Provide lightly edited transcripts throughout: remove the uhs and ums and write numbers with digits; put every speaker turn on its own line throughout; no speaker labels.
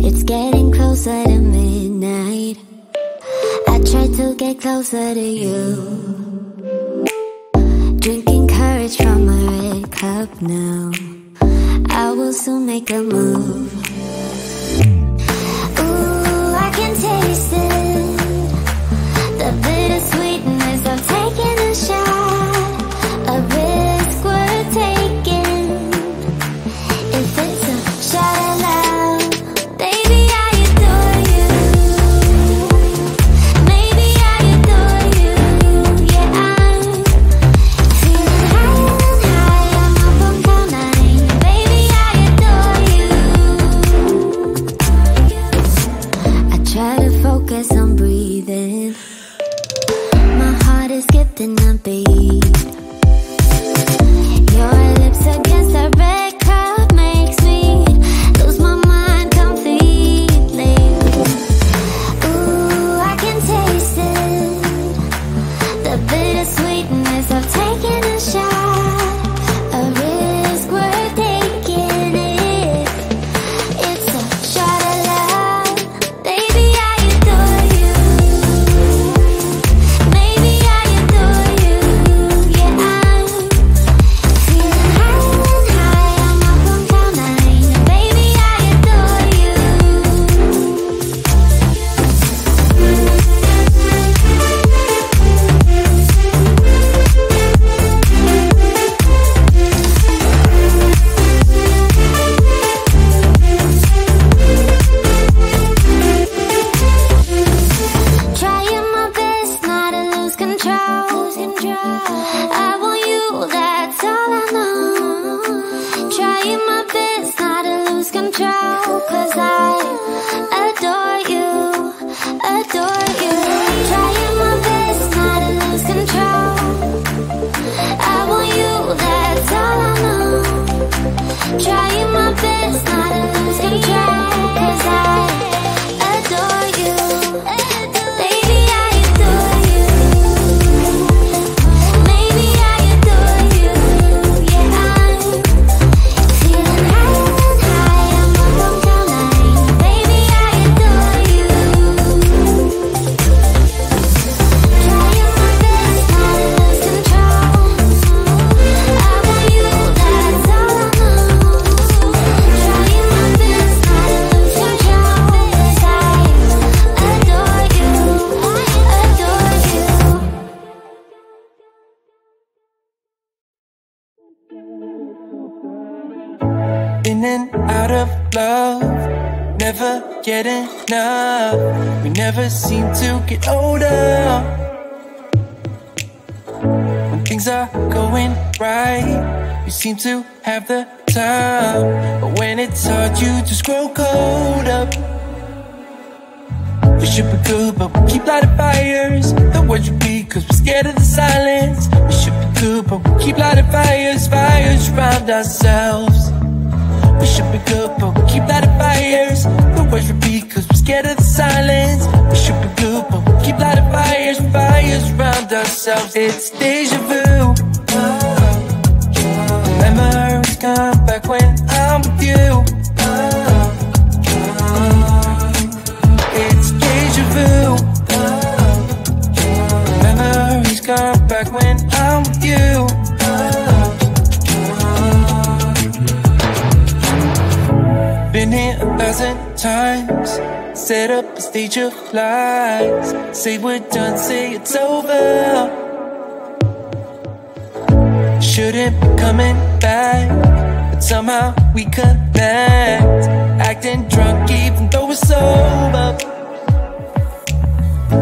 It's getting closer to midnight. I try to get closer to you. Drinking courage from a red cup now. I will soon make a move. Ooh, I can taste it. The bittersweetness of taking a shot. A risk worth taking. If it's a shot at love, baby, I adore you. Maybe I adore you. Yeah, I'm feeling high. I'm up on cloud nine. Baby, I adore you. I try to focus on breathing. My heart is skipping a beat. Your lips against a red cup makes me lose my mind completely. Ooh, I can taste it. The bittersweetness of taking a shot. A risk worth taking it. It's a shot at love. Baby, I adore you. Maybe I adore you. Yeah, I'm feeling high. I'm up on cloud nine. Baby, I adore you. Trying my best not to lose control. I want you, that's all I know. Trying my best not to lose control. 'Cause I adore you, adore you. Trying my best not to lose control. I want you, that's all I know. Trying my best not to lose control. 'Cause I adore you. Baby, I adore you. Maybe I adore you. Yeah, I'm feeling high. I'm up on cloud nine. Baby, I adore you. Trying my best not to lose control. I want you, that's all I know. Trying my best not to lose control. 'Cause I adore you, adore you.
In and out of love, never get enough. We never seem to get older. When things are going right, you seem to have the time. But when it's hard, you just grow cold up. We should be good, but we keep lighting fires. The words repeat, 'cause we're scared of the silence. We should be good, but we keep lighting fires, fires around ourselves. We should be good, but we keep lighting fires. The words repeat, 'cause we're scared of the silence. We should be good, but we keep lighting fires, fires around ourselves. It's deja vu. Memories come back when I'm with you. It's deja vu. Memories come back when I'm with you. Been here 1,000 times. Set up a stage of lies. Say we're done, say it's over. Shouldn't be coming back, but somehow we connect. Acting drunk even though we're sober.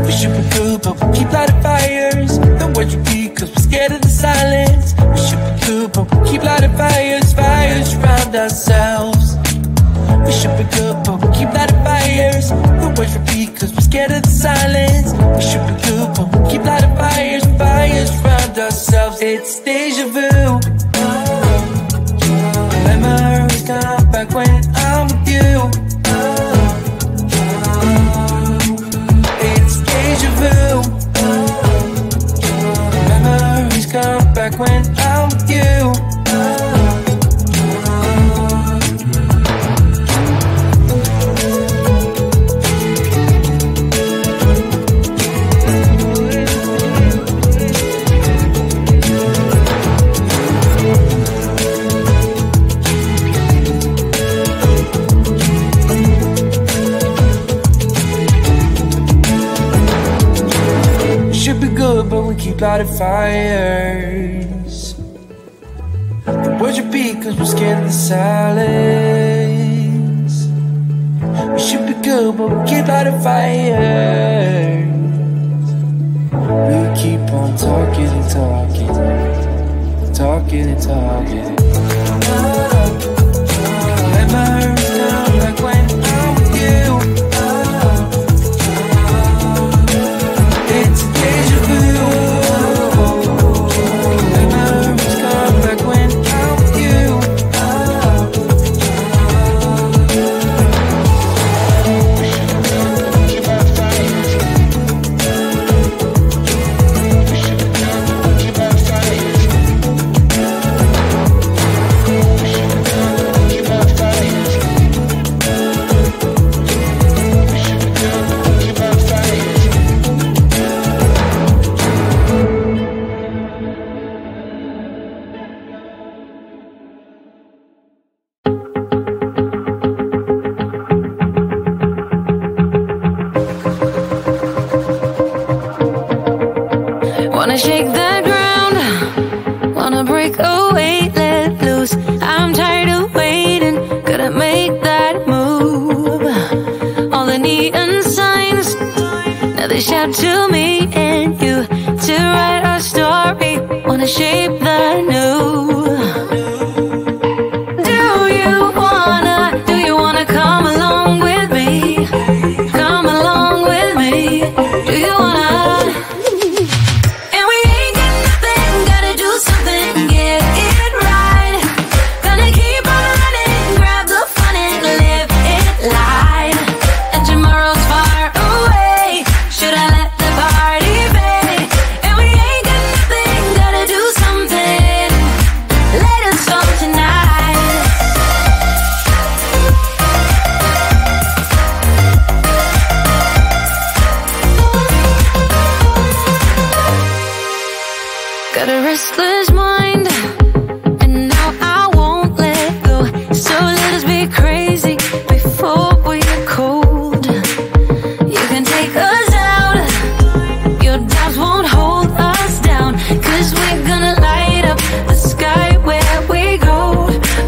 We should be good, but we keep lighting fires. The words repeat, 'cause we're scared of the silence. We should be good, but we keep lighting fires, fires around ourselves. We should be good, but we keep lighting fires. The words repeat, 'cause we're scared of the silence. We should be good, but we keep lighting fires, fires around ourselves. It's deja vu. Memories come back when I'm with you. It's deja vu. Memories come back when I'm with you. keep lighting fires. The words repeat cause we're scared of the silence. We should be good but we keep lighting fires. We keep on talking and talking, talking and talking. Let my arms down like when I'm with you. It's a deja vu. Let my arms come like when I'm with you.
Wanna shake the ground, wanna break away, let loose. I'm tired of waiting, gotta make that move. All the neon signs, now they shout to me and you to write our story. Wanna shape the new. Do you wanna come along with me? Come along with me. Do you wanna? Got a restless mind, and now I won't let go. So let us be crazy before we get cold. You can take us out, your doubts won't hold us down. Cause we're gonna light up the sky where we go.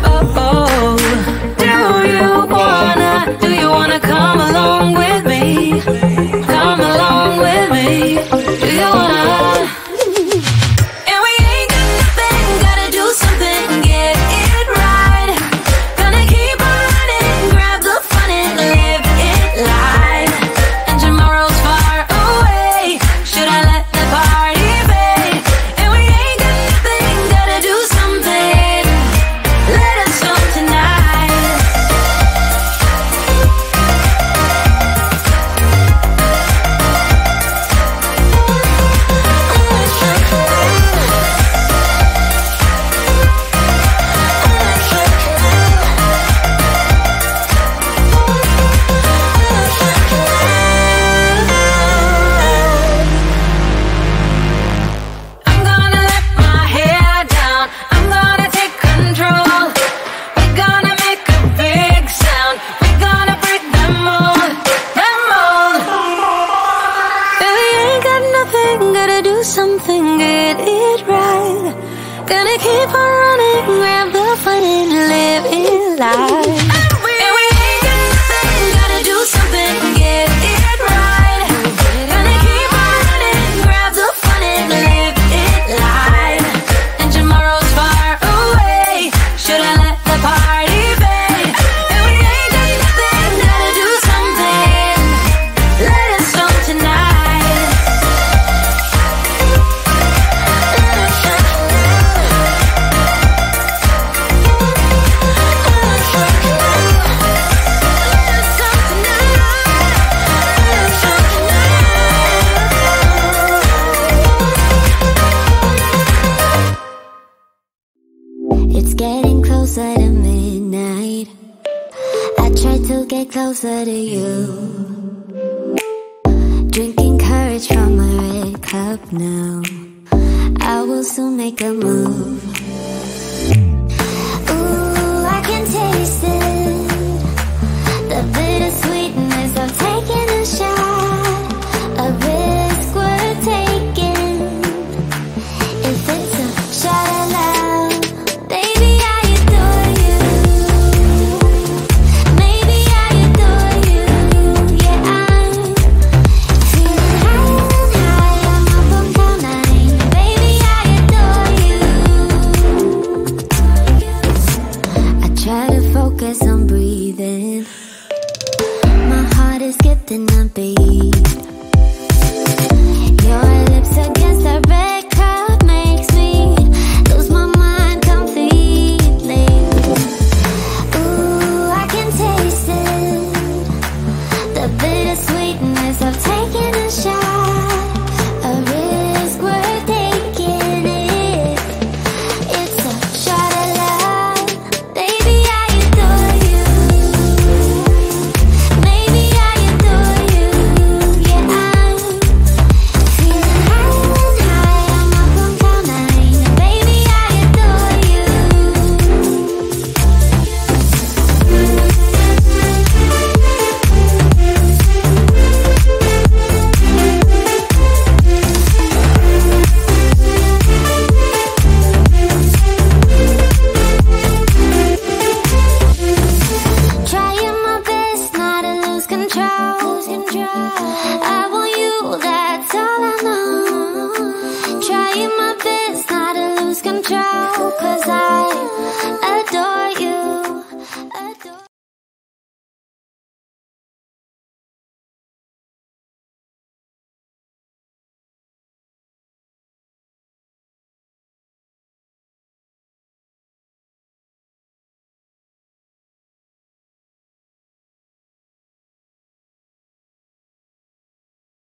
Oh, oh. Do you wanna come along with me? Come along with me. Do you wanna? Something, get it right. Gonna keep on running, grab the fun and live it life. And we ain't got nothing, gotta do something, get it right. Gonna keep on running, grab the fun and live it life. And tomorrow's far away, should I let the party fade? And we ain't got nothing, gotta do something, let us go tonight.
It's getting closer to midnight. I try to get closer to you. Drinking courage from a red cup now. I will soon make a move. Ooh, I can taste it, the bittersweetness of taking a shot. A risk we're taking, is skipping a beat. Your lips against the red cup makes me lose my mind completely. Ooh, I can taste it, the bittersweetness of taking a shot, a risk worth taking it. It's a shot of love, baby, I adore you. Maybe I adore you, yeah, I'm feeling high, I'm up on cloud nine. Baby, I adore you. Trying my best not to lose control.